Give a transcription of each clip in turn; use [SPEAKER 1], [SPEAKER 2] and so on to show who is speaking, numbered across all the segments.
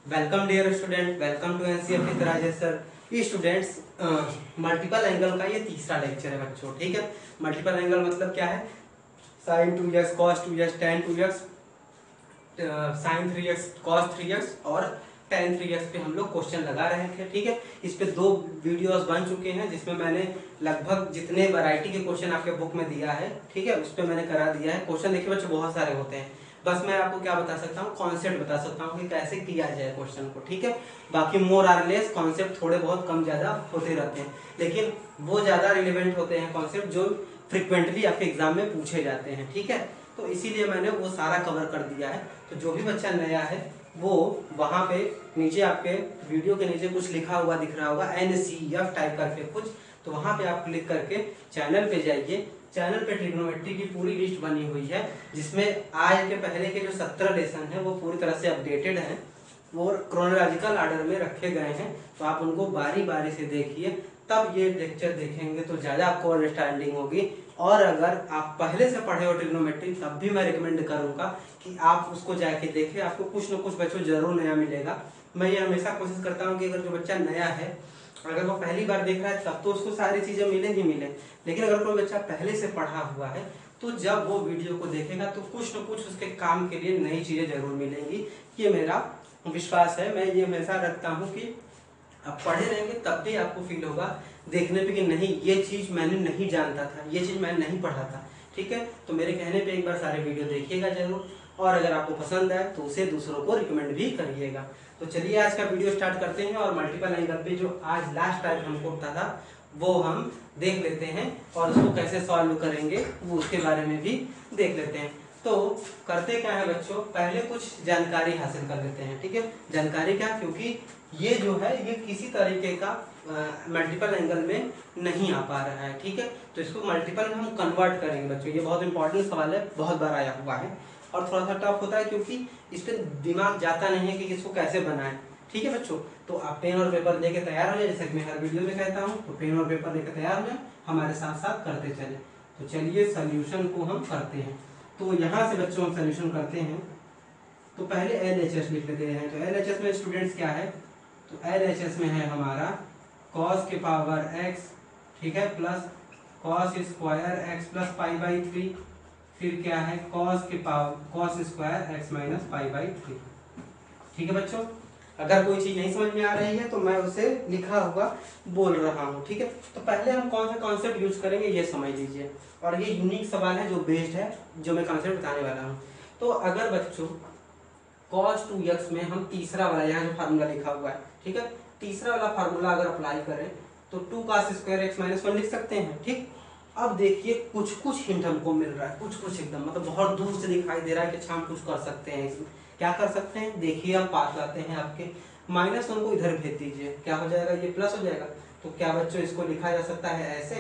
[SPEAKER 1] Welcome dear student, welcome to NCERT Rajesh sir. ये students multiple angle का ये तीसरा लेक्चर है बच्चों। ठीक है, मल्टीपल एंगल मतलब क्या है? Sine 2x, cos 2x, tan 2x, sine 3x, cos 3x और टेन 3x पे हम लोग क्वेश्चन लगा रहे थे। ठीक है, इस पे 2 वीडियोस बन चुके हैं जिसमें मैंने लगभग जितने वैरायटी के क्वेश्चन आपके बुक में दिया है, ठीक है, उस पर मैंने करा दिया है। क्वेश्चन देखिए बच्चों बहुत सारे होते हैं, बस मैं आपको क्या बता सकता हूँ, कॉन्सेप्ट बता सकता हूँ कि कैसे किया जाए क्वेश्चन को। ठीक है, बाकी मोर आर लेस कॉन्सेप्ट थोड़े बहुत कम ज्यादा होते रहते हैं, लेकिन वो ज्यादा रिलेवेंट होते हैं कॉन्सेप्ट जो फ्रिक्वेंटली आपके एग्जाम में पूछे जाते हैं। ठीक है, तो इसीलिए मैंने वो सारा कवर कर दिया है। तो जो भी बच्चा नया है वो वहां पे नीचे आपके वीडियो के नीचे कुछ लिखा हुआ दिख रहा होगा, NCF टाइप करके कुछ, तो वहां पे आप क्लिक करके चैनल पे जाइए। चैनल पे ट्रिग्नोमेट्री की पूरी लिस्ट बनी हुई है जिसमें आज के पहले के जो 17 लेसन है वो पूरी तरह से अपडेटेड हैं और क्रोनोलॉजिकल ऑर्डर में रखे गए हैं। तो आप उनको बारी बारी से देखिए, तब ये लेक्चर देखेंगे तो ज़्यादा आपको अंडरस्टैंडिंग होगी। और अगर आप पहले से पढ़े हो ट्रिग्नोमेट्री तब भी मैं रिकमेंड करूंगा कि आप उसको जाके देखें, आपको कुछ न कुछ बच्चों जरूर नया मिलेगा। मैं ये हमेशा कोशिश करता हूँ कि अगर जो बच्चा नया है, अगर वो पहली बार देख रहा है तब तो उसको सारी चीजें मिले ही मिले, लेकिन अगर कोई बच्चा पहले से पढ़ा हुआ है तो जब वो वीडियो को देखेगा तो कुछ न कुछ उसके काम के लिए नई चीजें जरूर मिलेंगी। ये मेरा विश्वास है, मैं ये हमेशा रखता हूँ कि आप पढ़े रहेंगे तब भी आपको फील होगा देखने पे कि नहीं ये चीज मैंने नहीं जानता था, ये चीज मैंने नहीं पढ़ा था। ठीक है, तो मेरे कहने पे एक बार सारे वीडियो देखिएगा जरूर, और अगर आपको पसंद आए तो उसे दूसरों को रिकमेंड भी करिएगा। तो चलिए आज का वीडियो स्टार्ट करते हैं और मल्टीपल एंगल पे जो आज लास्ट टाइम हमको होता था वो हम देख लेते हैं और उसको कैसे सॉल्व करेंगे वो उसके बारे में भी देख लेते हैं। तो करते क्या है बच्चों, पहले कुछ जानकारी हासिल कर लेते हैं। ठीक है, जानकारी क्या, क्योंकि ये जो है ये किसी तरीके का मल्टीपल एंगल में नहीं आ पा रहा है। ठीक है, तो इसको मल्टीपल में हम कन्वर्ट करेंगे बच्चों। ये बहुत इंपॉर्टेंट सवाल है, बहुत बार आया हुआ है और थोड़ा सा टफ होता है क्योंकि इस पर दिमाग जाता नहीं है कि इसको कैसे बनाएं। ठीक है बच्चों, तो आप पेन और पेपर लेके तैयार हो जाए, जैसे कि मैं हर वीडियो में कहता हूँ, तो पेन और पेपर लेकर तैयार हो जाए, हमारे साथ साथ करते चले। तो चलिए सोल्यूशन को हम करते हैं। तो यहाँ से बच्चों हम सोल्यूशन करते हैं, तो पहले LHS लिख लेते हैं। तो LHS में स्टूडेंट्स क्या है, तो LHS में है हमारा cos के पावर x, ठीक है, plus cos square x plus pi by 3, फिर क्या है cos के power cos square x minus pi by 3। ठीक है बच्चों, अगर कोई चीज नहीं समझ में आ रही है तो मैं उसे लिखा हुआ बोल रहा हूँ। ठीक है, तो पहले हम कौन सा कॉन्सेप्ट यूज करेंगे ये समझ लीजिए, और ये यूनिक सवाल है जो बेस्ड है, जो मैं कॉन्सेप्ट बताने वाला हूँ। तो अगर बच्चों cos 2x में हम तीसरा वाला, यहाँ जो फार्मूला लिखा हुआ है, ठीक है, तीसरा वाला फार्मूला अगर अप्लाई करें तो 2 cos स्क्वायर x माइनस 1 लिख सकते हैं। ठीक, अब देखिए कुछ कुछ हिंट हमको मिल रहा है, कुछ कुछ एकदम मतलब बहुत दूर से दिखाई दे रहा है कि अच्छा हम कुछ कर सकते हैं इसमें। क्या कर सकते हैं, देखिए हम पास लाते हैं आपके, माइनस 1 को इधर भेज दीजिए, क्या हो जाएगा, ये प्लस हो जाएगा। तो क्या बच्चों इसको लिखा जा सकता है ऐसे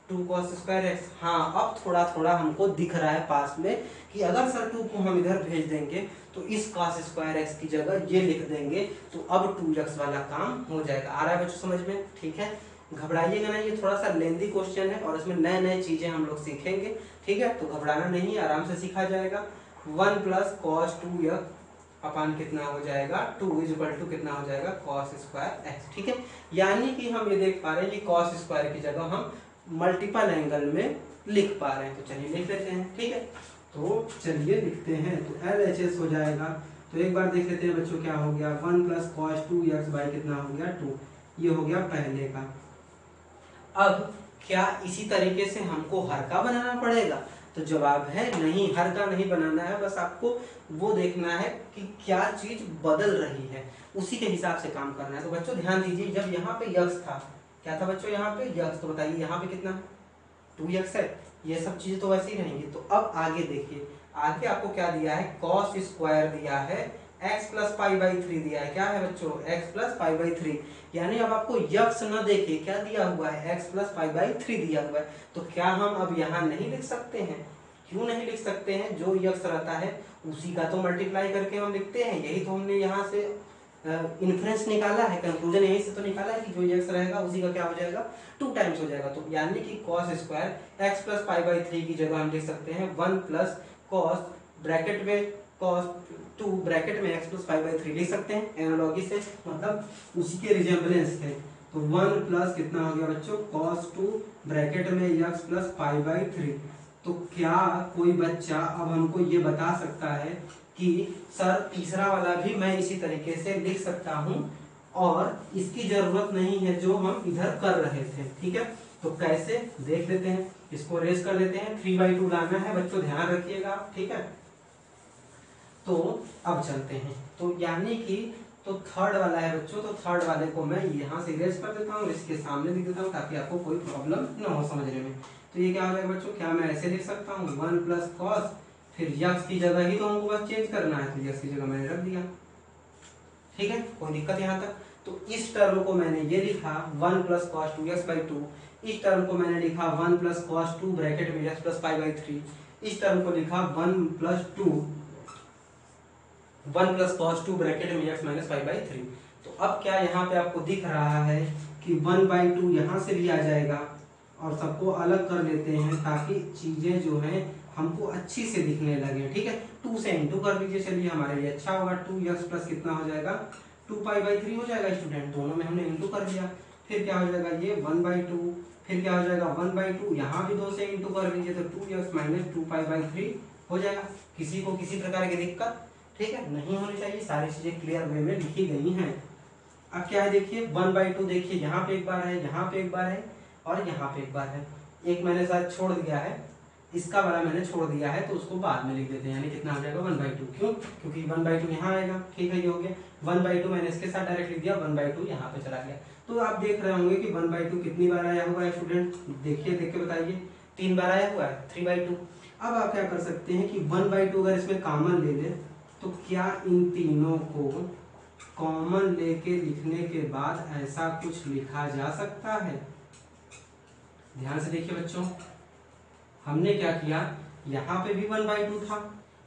[SPEAKER 1] 2 cos स्क्वायर एक्स। हाँ, अब थोड़ा थोड़ा हमको दिख रहा है पास में कि अगर सर 2 को हम इधर भेज देंगे तो इस cos स्क्वायर एक्स की जगह ये लिख देंगे, तो अब 2x वाला काम हो जाएगा। आ रहा है बच्चों समझ में? ठीक है, घबराइएगा नहीं, ये थोड़ा सा लेंदी क्वेश्चन है और इसमें नए नए चीजें हम लोग सीखेंगे। ठीक है, तो घबराना नहीं, आराम से सीखा जाएगा। 1 प्लस cos 2x अपान कितना हो जाएगा, 2 इज इक्वल टू कितना हो जाएगा cos स्क्वायर एक्स। ठीक है, यानी कि हम ये देख पा रहे हैं कि cos स्क्वायर की जगह हम मल्टीपल एंगल में लिख पा रहे हैं। तो चलिए लिख लेते हैं। ठीक है, तो चलिए लिखते हैं। तो LHS हो जाएगा, तो एक बार देख लेते हैं बच्चों क्या हो गया, 1 प्लस cos 2x बाई कितना हो गया 2, ये हो गया पहले का। अब क्या इसी तरीके से हमको हर का बनाना पड़ेगा, तो जवाब है नहीं, हर का नहीं बनाना है, बस आपको वो देखना है कि क्या चीज बदल रही है, उसी के हिसाब से काम करना है। तो बच्चों ध्यान दीजिए, जब यहाँ पे यक्स था, क्या था बच्चों यहाँ पे यक्स, तो बताइए यहाँ पे कितना है 2x है, ये सब चीजें तो वैसे ही रहेंगी। तो अब आगे देखिए, आगे आपको क्या दिया है, cos स्क्वायर दिया है, x प्लस पाई बाई 3 दिया है, क्या है बच्चों x प्लस पाई बाई 3, यानी अब आपको यक्स न देखे क्या दिया हुआ है x प्लस पाई बाई 3 दिया हुआ है। तो क्या हम अब यहाँ नहीं लिख सकते हैं, क्यों नहीं लिख सकते हैं, जो यक्स रहता है उसी का तो मल्टीप्लाई करके हम लिखते हैं, यही तो हमने यहाँ से इन्फ्रेंस निकाला है, कंक्लूजन यही से तो निकाला है कि जो x रहेगा उसी का क्या हो जाएगा 2 टाइम्स हो जाएगा। तो यानी कि cos square x plus pi by 3 की जगह हम लिख सकते हैं 1 प्लस cos ब्रैकेट में cos टू ब्रैकेट में x plus pi by three लिख सकते हैं एनालॉगी से, मतलब उसी के रिजेम्बलेंस थे। तो 1 प्लस कितना हो गया बच्चों cos 2 ब्रैकेट में x plus pi by three. तो क्या कोई बच्चा अब हमको ये बता सकता है कि सर तीसरा वाला भी मैं इसी तरीके से लिख सकता हूँ और इसकी जरूरत नहीं है जो हम इधर कर रहे थे, ठीक है। तो कैसे देख लेते हैं, इसको रेस कर देते हैं, 3/2 लाना है बच्चों, ध्यान रखिएगा, ठीक है। तो अब चलते हैं, तो यानी कि तो थर्ड वाला है बच्चों, तो थर्ड वाले को मैं यहाँ से इरेज कर देता हूँ, इसके सामने लिख देता हूँ ताकि आपको कोई प्रॉब्लम ना हो समझने में। तो ये क्या हो जाएगा बच्चों, क्या मैं ऐसे लिख सकता हूँ 1 प्लस कॉस, फिर यक्स की जगह ही तो हमको बस चेंज करना है, तो यक्स की जगह मैंने रख दिया, ठीक है, कोई दिक्कत यहाँ तक। तो इस टर्म को मैंने ये लिखा 1 प्लस कॉस 2x/2, इस टर्म को मैंने लिखा 1 प्लस कॉस 2 ब्रैकेट में x प्लस पाई बाई 3, इस टर्म को लिखा 1 प्लस कॉस 2 ब्रैकेट में x माइनस पाई बाई 3। तो अब क्या यहाँ पे आपको दिख रहा है कि 1/2 यहाँ से भी आ जाएगा और सबको अलग कर लेते हैं ताकि चीजें जो हैं हमको अच्छी से दिखने लगे, ठीक है। 2 से इंटू कर दीजिए, चलिए हमारे लिए अच्छा होगा। 2x प्लस कितना हो जाएगा 2 पाई बाई 3 हो जाएगा स्टूडेंट, दोनों में हमने इंटू कर दिया। फिर क्या हो जाएगा ये 1/2, फिर क्या हो जाएगा 1/2, यहाँ भी 2 से इंटू कर दीजिए तो 2x माइनस 2 पाई बाई 3 हो जाएगा। किसी को किसी प्रकार की दिक्कत, ठीक है, नहीं होनी चाहिए, सारी चीजें क्लियर वे में लिखी गई हैं। अब क्या है देखिए 1/2, देखिए यहाँ पे एक बार है, यहाँ पे एक बार है और यहाँ पे एक बार है, एक मैंने शायद छोड़ दिया है, इसका वाला मैंने छोड़ दिया है, तो उसको बाद में लिख देते हैं, यानी कितना हो जाएगा 1/2, क्यों, क्योंकि 1/2 यहाँ आएगा, ठीक है, ये हो गया 1/2 मैंने इसके साथ डायरेक्ट लिख दिया, 1/2 यहाँ पे चला गया। तो आप देख रहे होंगे कि 1/2 कितनी बार आया हुआ है स्टूडेंट, देखिए, देख के बताइए, 3 बार आया हुआ है, 3/2। अब आप क्या कर सकते हैं कि 1/2 अगर इसमें कॉमन ले ले तो क्या इन तीनों को कॉमन लेके लिखने के बाद ऐसा कुछ लिखा जा सकता है। ध्यान से देखिए बच्चों, हमने क्या किया, यहाँ पे भी 1/2 था,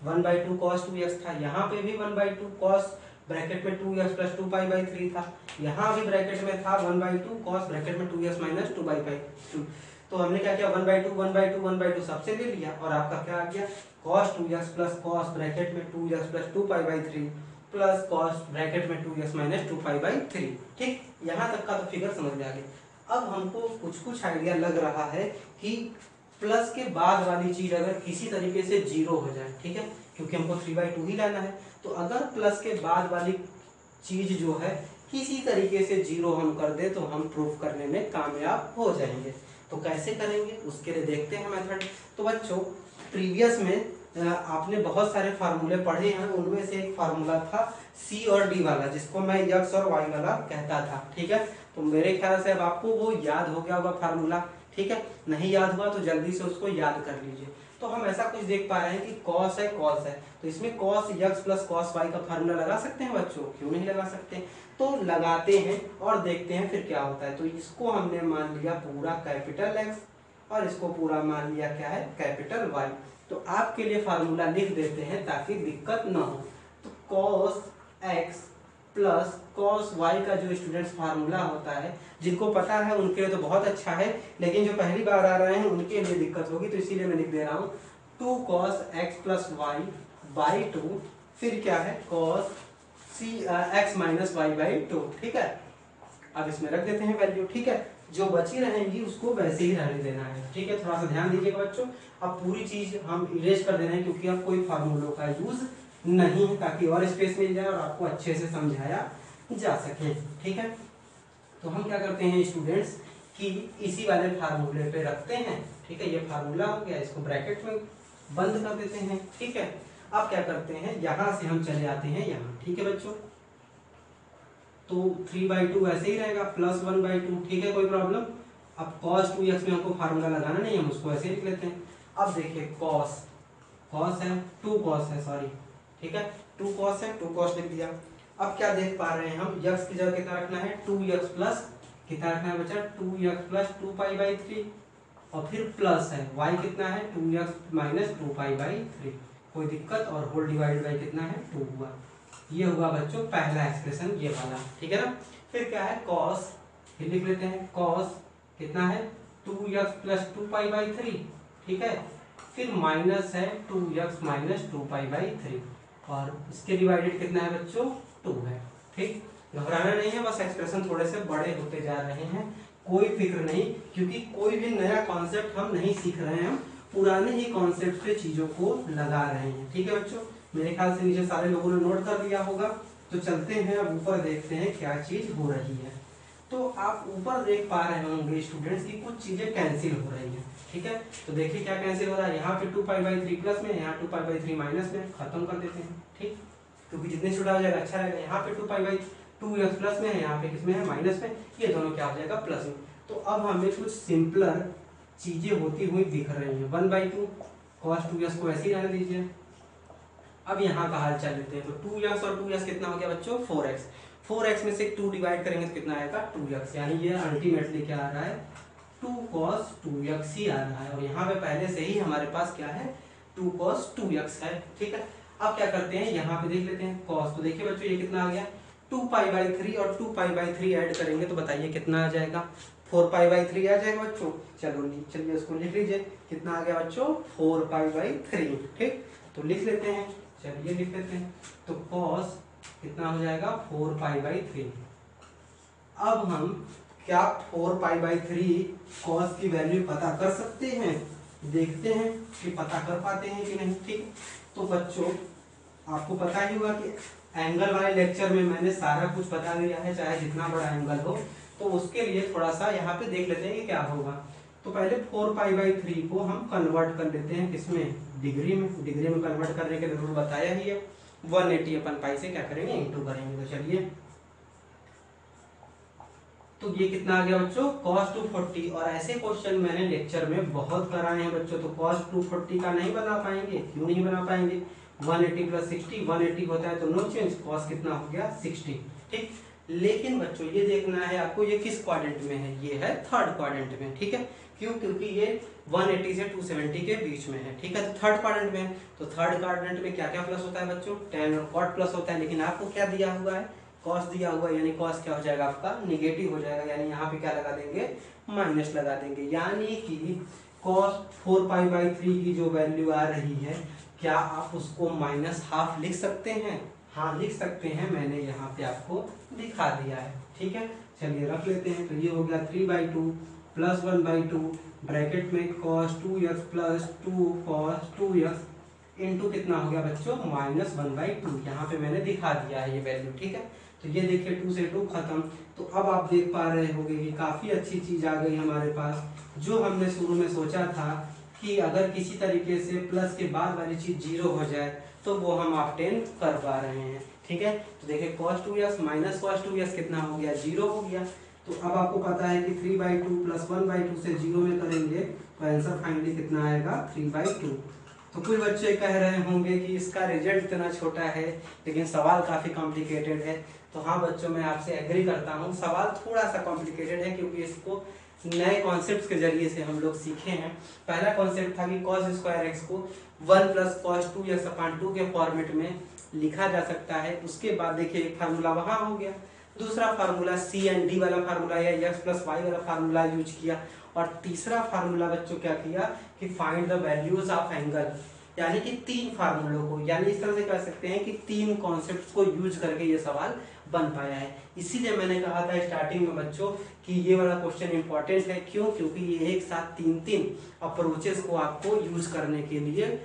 [SPEAKER 1] 1/2 cos 2x था, यहाँ पे भी 1/2 cos ब्रैकेट में 2x प्लस 2 पाई बाई 3 था, यहाँ भी ब्रैकेट में था 1/2 cos ब्रैकेट में 2x माइनस 2 पाई बाई 2। तो हमने क्या किया 1/2 सबसे ले लिया और आपका क्या आ गया cos 2x plus cos bracket में 2x plus 2 pi by 3 plus cos bracket में 2x माइनस 2 पाई बाई 3। ठीक, यहाँ तक का तो फिगर समझ में आ गया। अब हमको कुछ आइडिया लग रहा है कि प्लस के बाद वाली चीज अगर किसी तरीके से 0 हो जाए, ठीक है, क्योंकि हमको 3/2 ही लाना है, तो अगर प्लस के बाद वाली चीज जो है किसी तरीके से 0 हम कर दे तो हम प्रूफ करने में कामयाब हो जाएंगे। तो कैसे करेंगे उसके लिए देखते हैं मेथड। तो बच्चों प्रीवियस में आपने बहुत सारे फार्मूले पढ़े हैं, उनमें से एक फार्मूला था C और D वाला, जिसको मैं x और y वाला कहता था, ठीक है। तो मेरे ख्याल से अब आपको वो याद हो गया होगा फार्मूला, ठीक है, नहीं याद हुआ तो जल्दी से उसको याद कर लीजिए। तो हम ऐसा कुछ देख पा रहे हैं कि cos है, तो इसमें cos x plus cos y का फार्मूला लगा सकते हैं बच्चों, क्यों नहीं लगा सकते। तो लगाते हैं और देखते हैं फिर क्या होता है। तो इसको हमने मान लिया पूरा कैपिटल X और इसको पूरा मान लिया क्या है कैपिटल Y। तो आपके लिए फार्मूला लिख देते हैं ताकि दिक्कत ना हो। तो cos x plus cos y का जो स्टूडेंट्स फार्मूला होता है, जिनको पता है उनके लिए तो बहुत अच्छा है, लेकिन जो पहली बार आ रहे हैं उनके लिए दिक्कत होगी, तो इसीलिए मैं लिख दे रहा हूँ 2 cos x plus y by 2, फिर क्या है cos x minus Y by 2, ठीक है। अब इसमें रख देते हैं वैल्यू, ठीक है, जो बची रहेंगी उसको वैसे ही रहने देना है, ठीक है। थोड़ा सा ध्यान दीजिएगा बच्चों, अब पूरी चीज हम इरेज कर दे रहे हैं क्योंकि अब कोई फार्मूलों का यूज नहीं है, ताकि और स्पेस मिल जाए और आपको अच्छे से समझाया जा सके, ठीक है। तो हम क्या करते हैं स्टूडेंट्स कि इसी वाले फार्मूले पे रखते हैं, ठीक है, ये फार्मूला हो गया, इसको ब्रैकेट में बंद कर देते हैं, ठीक है। अब क्या करते हैं, यहां से हम चले आते हैं यहाँ, ठीक है बच्चों। तो 3/2 ऐसे ही रहेगा प्लस 1/2, ठीक है, कोई प्रॉब्लम। अब cos 2x में हमको फार्मूला लगाना नहीं, हम उसको ऐसे लिख लेते हैं। अब देखिए cos है 2 cos है, सॉरी, ठीक है, 2 cos है, 2 cos लिख दिया। अब क्या देख पा रहे हैं हम, x की जगह कितना रखना है 2x प्लस कितना रखना है बच्चा 2x प्लस 2 पाई बाई 3 और फिर प्लस है y कितना है 2x माइनस 2 पाई बाई 3, कोई दिक्कत, और होल डिवाइड बाई कितना है 2 हुआ। ये हुआ बच्चों पहला एक्सप्रेशन, ये वाला, ठीक है ना। फिर क्या है cos, फिर लिख लेते हैं cos कितना है 2x प्लस 2 पाई बाई 3, ठीक है, फिर माइनस है 2x माइनस 2 पाई बाई 3। और इसके डिवाइडेड कितना है बच्चों 2 है। ठीक, घबराना नहीं है, बस एक्सप्रेशन थोड़े से बड़े होते जा रहे हैं, कोई फिक्र नहीं, क्योंकि कोई भी नया कॉन्सेप्ट हम नहीं सीख रहे हैं, हम पुराने ही कॉन्सेप्ट पे चीजों को लगा रहे हैं। ठीक है बच्चों, मेरे ख्याल से नीचे सारे लोगों ने नोट कर लिया होगा। तो चलते हैं अब ऊपर, देखते हैं क्या चीज हो रही है। तो आप ऊपर देख पा रहे होंगे स्टूडेंट्स की कुछ चीजें कैंसिल हो रही हैं। ठीक है, तो देखिए क्या कैंसिल हो रहा है, यहाँ पे 2π/3 प्लस में, यहाँ 2π/3 माइनस में, खत्म कर देते हैं। ठीक, क्योंकि जितने छोटा हो जाएगा अच्छा रहेगा। यहाँ पे 2π/2x प्लस में है, यहाँ पे किसमें है माइनस में, ये दोनों क्या हो जाएगा प्लस में। तो अब हमें कुछ सिंपलर चीजें होती हुई दिख रही हैं। 1/2 cos 2x को ऐसे ही रहने दीजिए। अब यहाँ का हाल चल लेते हैं, तो 2x और 2x कितना हो गया बच्चों 4x। 4x में से 2 डिवाइड करेंगे तो कितना आएगा 2x, यानी ये अल्टीमेटली क्या आ रहा है 2 cos 2x ही आ रहा है। और यहाँ पे पहले से ही हमारे पास क्या है 2 cos 2x है। ठीक है, अब क्या करते हैं, यहाँ पे देख लेते हैं cos। तो देखिए बच्चों ये कितना आ गया 2π/3 और 2π/3 ऐड करेंगे तो बताइए कितना आ जाएगा 4π/3 आ जाएगा बच्चों। चलिए उसको लिख लीजिए, कितना आ गया बच्चों 4π/3। ठीक, तो लिख लेते हैं, चलिए लिख लेते हैं। तो cos कितना हो जाएगा 4π/3। अब हम क्या 4π/3 cos की वैल्यू पता कर सकते हैं, देखते हैं कि पता कर पाते हैं कि नहीं। ठीक, तो बच्चों आपको पता ही होगा कि एंगल वाले लेक्चर में मैंने सारा कुछ बता दिया है, चाहे जितना बड़ा एंगल हो। तो उसके लिए थोड़ा सा यहाँ पे देख लेते हैं कि क्या होगा। तो पहले 4π/3 को हम कन्वर्ट कर लेते हैं किसमें, डिग्री में। डिग्री में कन्वर्ट करने के जरूर बताया ही है, 180 अपन पाई से क्या करेंगे इंटू करेंगे। तो चलिए, तो ये कितना आ गया बच्चों cos 240। और ऐसे क्वेश्चन मैंने लेक्चर में बहुत कराए हैं बच्चों। तो cos 240 का नहीं बना पाएंगे, क्यों नहीं बना पाएंगे, 180 + 60, 180 होता है तो नो चेंज, cos कितना हो गया 60। ठीक, लेकिन बच्चों ये देखना है आपको ये किस क्वाड्रेंट में है, ये है थर्ड क्वाड्रेंट में। ठीक है, क्यों, क्योंकि ये 180 से 270 के बीच में है। ठीक है, तो थर्ड क्वाड्रेंट में है। तो थर्ड क्वाड्रेंट में क्या क्या प्लस होता है बच्चों, tan और cot प्लस होता है। लेकिन आपको क्या दिया हुआ है cos दिया हुआ है, यानी cos क्या हो जाएगा आपका नेगेटिव हो जाएगा, यानी यहाँ पे क्या लगा देंगे माइनस लगा देंगे। यानी कि cos 4π/3 की जो वैल्यू आ रही है, क्या आप उसको -½ लिख सकते हैं, हाँ लिख सकते हैं, मैंने यहाँ पे आपको दिखा दिया है। ठीक है, चलिए रख लेते हैं। तो ये हो गया 3/2 + 1/2 ब्रैकेट में cos 2x + 2 cos 2x into कितना हो गया बच्चों -1/2। यहाँ पे मैंने दिखा दिया है ये वैल्यू। ठीक है, तो ये देखिए 2 से 2 खत्म। तो अब आप देख पा रहे होंगे कि काफ़ी अच्छी चीज़ आ गई हमारे पास। जो हमने शुरू में सोचा था कि अगर किसी तरीके से प्लस के बाद वाली चीज़ 0 हो जाए तो वो हम ऑब्टेन कर पा रहे हैं। ठीक है, तो देखिए cos 2x - cos 2x कितना हो गया 0 हो गया। तो अब आपको पता है कि 3/2 + 1/2 से 0 में करेंगे तो आंसर फाइनली कितना आएगा 3/2। तो कुछ बच्चे कह रहे होंगे कि इसका रिजल्ट इतना छोटा है लेकिन सवाल काफ़ी कॉम्प्लिकेटेड है। तो हाँ बच्चों, मैं आपसे एग्री करता हूँ, सवाल थोड़ा सा कॉम्प्लिकेटेड है क्योंकि इसको नए कॉन्सेप्ट्स के जरिए से हम लोग सीखे हैं। पहला कॉन्सेप्ट था कि cos² को 1 + cos 2x/2 के फॉर्मेट में लिखा जा सकता है। उसके बाद देखिए एक फार्मूला वहाँ हो गया, दूसरा फार्मूला C&D वाला फार्मूला या x + y वाला फार्मूला यूज किया, और तीसरा फार्मूला बच्चों क्या किया कि find the values of angle, यानी कि 3 फार्मूलों को, यानी इस तरह से कह सकते हैं कि 3 कॉन्सेप्ट्स को यूज करके ये सवाल बन पाया है। इसीलिए मैंने कहा था स्टार्टिंग में बच्चों कि ये वाला क्वेश्चन इंपॉर्टेंट है। क्यों, क्योंकि ये एक साथ 3 अप्रोचेस को आपको यूज करने के लिए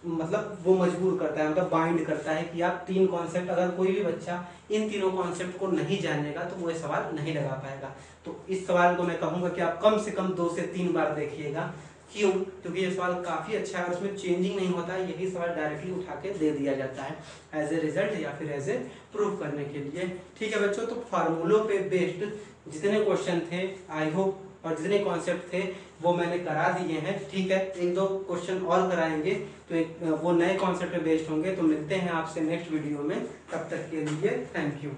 [SPEAKER 1] मतलब वो मजबूर करता है, मतलब बाइंड करता है कि आप 3 कॉन्सेप्ट, अगर कोई भी बच्चा इन तीनों कॉन्सेप्ट को नहीं जानेगा तो वो ये सवाल नहीं लगा पाएगा। तो इस सवाल को मैं कहूँगा कि आप कम से कम 2 से 3 बार देखिएगा। क्यों, क्योंकि ये सवाल काफ़ी अच्छा है और उसमें चेंजिंग नहीं होता है, यही सवाल डायरेक्टली उठा के दे दिया जाता है एज ए रिजल्ट या फिर एज ए प्रूफ करने के लिए। ठीक है बच्चों, तो फार्मूलों पे बेस्ड जितने क्वेश्चन थे आई होप और जितने कॉन्सेप्ट थे वो मैंने करा दिए हैं। ठीक है, 1-2 क्वेश्चन और कराएंगे तो वो नए कॉन्सेप्ट पे बेस्ड होंगे। तो मिलते हैं आपसे नेक्स्ट वीडियो में, तब तक के लिए थैंक यू।